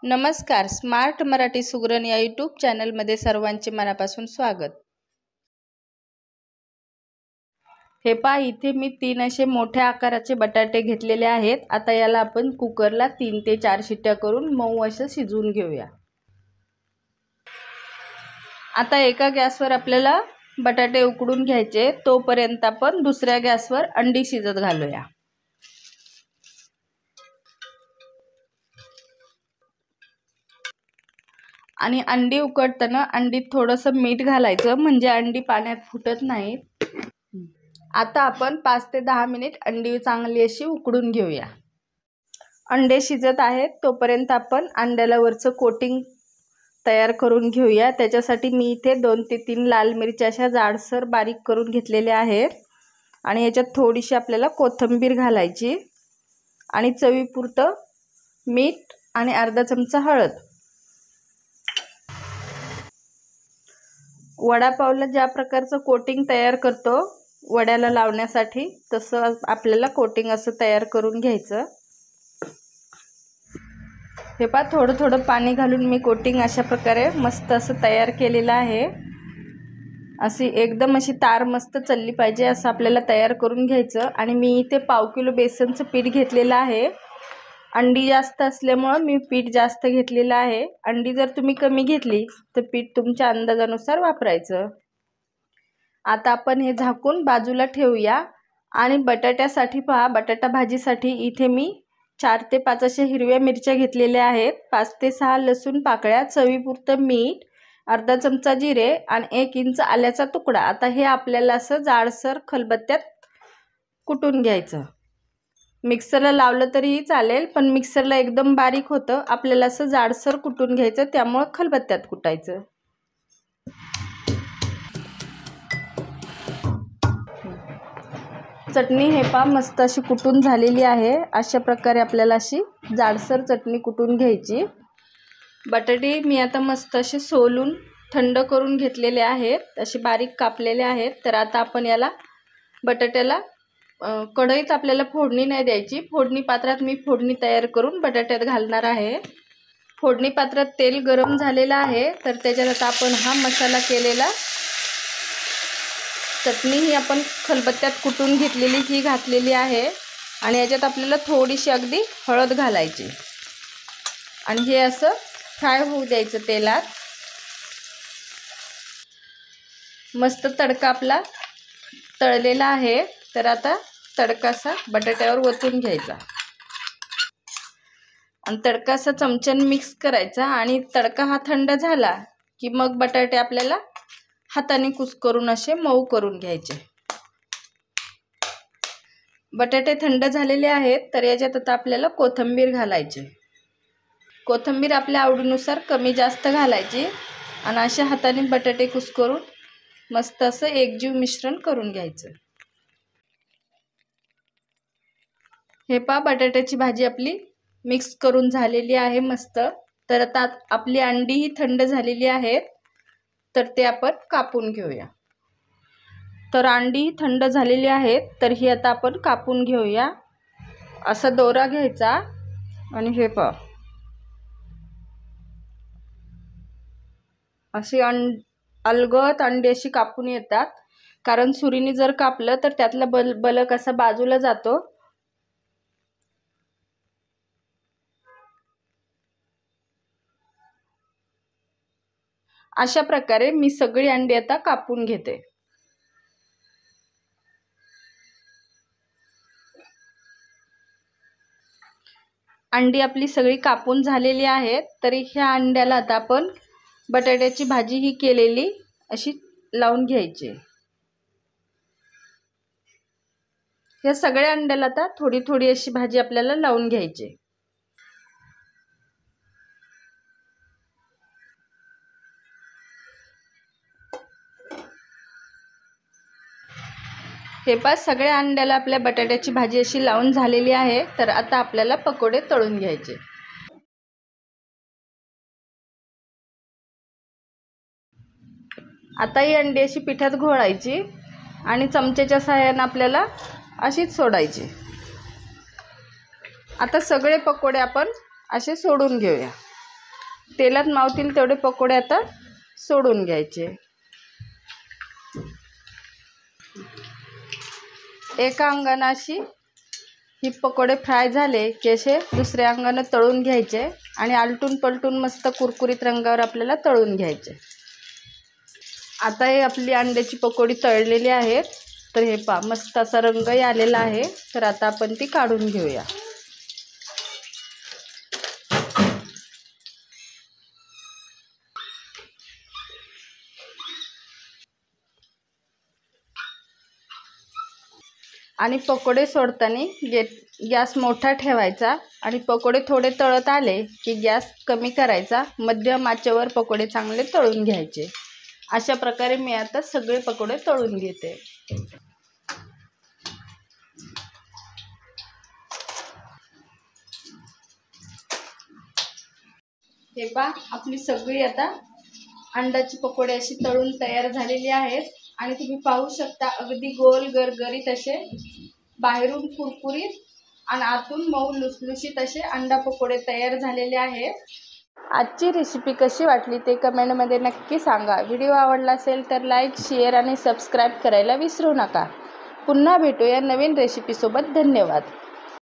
नमस्कार. स्मार्ट मराठी सुगरण या यूट्यूब चॅनलमध्ये सर्वांचे मनापासून स्वागत. हे पहा, इथे मी 3 असे मोठ्या आकाराचे बटाटे घेतलेले आहेत. आता याला आपण कुकरला 3 ते 4 शिट्ट्या करून मऊ असं शिजवून घेऊया. आता एका गॅसवर आपल्याला बटाटे उकडून घ्यायचे, तोपर्यंत आपण दुसऱ्या गॅसवर अंडी शिजत घालूया. आणि अंडी उकडताना अंडीत थोडंसं मीठ घालायचं, म्हणजे अंडी पाण्यात फुटत नाहीत. आता आपण 5 ते 10 मिनिट अंडी चांगली अशी उकडून घेऊया. अंडे शिजत आहेत तोपर्यंत आपण अंड्याला वरचं कोटिंग तयार करून घेऊया. त्याच्यासाठी मी इथे 2 ते 3 लाल मिरच्या अशा जाडसर बारीक करून घेतलेल्या आहेत. आणि याच्यात थोडीशी आपल्याला कोथिंबीर घालायची आणि चवीपुरतं मीठ आणि अर्धा चमचा हळद. वडापावला ज्या प्रकारचं कोटिंग तयार करतो वड्याला लावण्यासाठी, तसं आपल्याला कोटिंग असं तयार करून घ्यायचं. हे पहा, थोडं थोडं पाणी घालून मी कोटिंग अशा प्रकारे मस्त असं तयार केलेलं आहे. अशी एकदम अशी तार मस्त चलली पाहिजे असं आपल्याला तयार करून घ्यायचं. आणि मी इथे 1/2 किलो बेसनचं पीठ घेतलेलं आहे. अंडी जास्त असल्यामुळं मी पीठ जास्त घेतलेलं आहे. अंडी जर तुम्ही कमी घेतली तर पीठ तुमच्या अंदाजानुसार वापरायचं. आता आपण हे झाकून बाजूला ठेवूया. आणि बटाट्यासाठी पहा, बटाटा भाजीसाठी इथे मी 4 ते 5 अशा हिरव्या मिरच्या घेतलेल्या आहेत. 5 ते 6 लसूण पाकळ्या, चवीपुरतं मीठ, अर्धा चमचा जिरे आणि 1 इंच आल्याचा तुकडा. आता हे आपल्याला असं जाडसर खलबत्त्यात कुटून घ्यायचं. मिक्सरला लावलं तरीही चालेल, पण मिक्सरला एकदम बारीक होतं. आपल्याला असं जाडसर कुटून घ्यायचं, त्यामुळं खलबत्त्यात कुटायचं. चटणी हे पहा मस्त अशी कुटून झालेली आहे. अशा प्रकारे आपल्याला अशी जाडसर चटणी कुटून घ्यायची. बटाटे मी आता मस्त असे सोलून थंड करून घेतलेले आहेत, असे बारीक कापलेले आहेत. तर आता आपण याला बटाट्याला कढईत आपल्याला फोडणी नाही द्यायची. फोडणी पात्रात मी फोडणी तयार करून बटाट्यात घालणार आहे. फोडणी पात्रात तेल गरम झालेलं आहे, तर त्याच्यात आता आपण हा मसाला केलेला चटणी ही आपण खलबत्त्यात कुटून घेतलेली ही घातलेली आहे. आणि याच्यात आपल्याला थोडीशी अगदी हळद घालायची आणि हे असं फ्राय होऊ द्यायचं तेलात. मस्त तडका आपला तळलेला आहे. तर आता तडका असा बटाट्यावर ओतून घ्यायचा आणि तडका असा चमच्याने मिक्स करायचा. आणि तडका हा थंड झाला की मग बटाटे आपल्याला हाताने कुस्करून असे मऊ करून घ्यायचे. बटाटे थंड झालेले आहेत, तर याच्यात आता आपल्याला कोथिंबीर घालायची. कोथिंबीर आपल्या आवडीनुसार कमी जास्त घालायची. आणि अशा हाताने बटाटे कुस्करून मस्त असं एकजीव मिश्रण करून घ्यायचं. हे पहा, बटाट्याची भाजी आपली मिक्स करून झालेली आहे मस्त. तर आता आपली अंडी ही थंड झालेली आहेत, तर ते आपण कापून घेऊया. तर अंडी ही थंड झालेली आहेत, तर ही आता आपण कापून घेऊया. असा दोरा घ्यायचा आणि हे पहा अशी अलगद अंडी अशी कापून येतात. कारण सुरीने जर कापलं तर त्यातला बलक असा बाजूला जातो. अशा प्रकारे मी सगळी अंडी आता कापून घेते. अंडी आपली सगळी कापून झालेली आहेत. तरी ह्या अंड्याला आता आपण बटाट्याची भाजी ही केलेली अशी लावून घ्यायची. या सगळ्या अंड्याला आता थोडी थोडी अशी भाजी आपल्याला लावून घ्यायची. हे पहा, सगळ्या अंड्याला आपल्या बटाट्याची भाजी अशी लावून झालेली आहे. तर आता आपल्याला पकोडे तळून घ्यायचे. आता ही अंडी अशी पिठात घोळायची आणि चमच्याच्या सहाय्याने आपल्याला अशीच सोडायची. आता सगळे पकोडे आपण असे सोडून घेऊया. तेलात मावतील तेवढे पकोडे आता सोडून घ्यायचे। एका अंगानं अशी ही पकोडे फ्राय झाले की असे दुसऱ्या अंगानं तळून घ्यायचे आणि आलटून पलटून मस्त कुरकुरीत रंगावर आपल्याला तळून घ्यायचे। आता हे आपली अंड्याची पकोडी तळलेली आहेत, तर हे पहा मस्त असा रंगही आलेला आहे। तर आता आपण ती काढून घेऊया। आणि पकोडे सोडताना गॅस मोठा ठेवायचा आणि पकोडे थोडे तळत आले की गॅस कमी करायचा, मध्यम आचेवर पकोडे चांगले तळून घ्यायचे। अशा प्रकारे मी आता सगळे पकोडे तळून घेते। हे पहा आपली सगळी आता अंड्याची पकोडे अशी तळून तयार झालेली आहेत आणि तुम्ही पाहू शकता अगदी गोल गरगरीत असे बाहेरून कुरकुरीत आणि आतून मऊ लुसलुशीत असे अंडा पकोडे तयार झालेले आहेत। आजची रेसिपी कशी वाटली ते कमेंटमध्ये नक्की सांगा। व्हिडिओ आवडला असेल तर लाईक, शेअर आणि सबस्क्राईब करायला विसरू नका। पुन्हा भेटूया नवीन रेसिपीसोबत। धन्यवाद।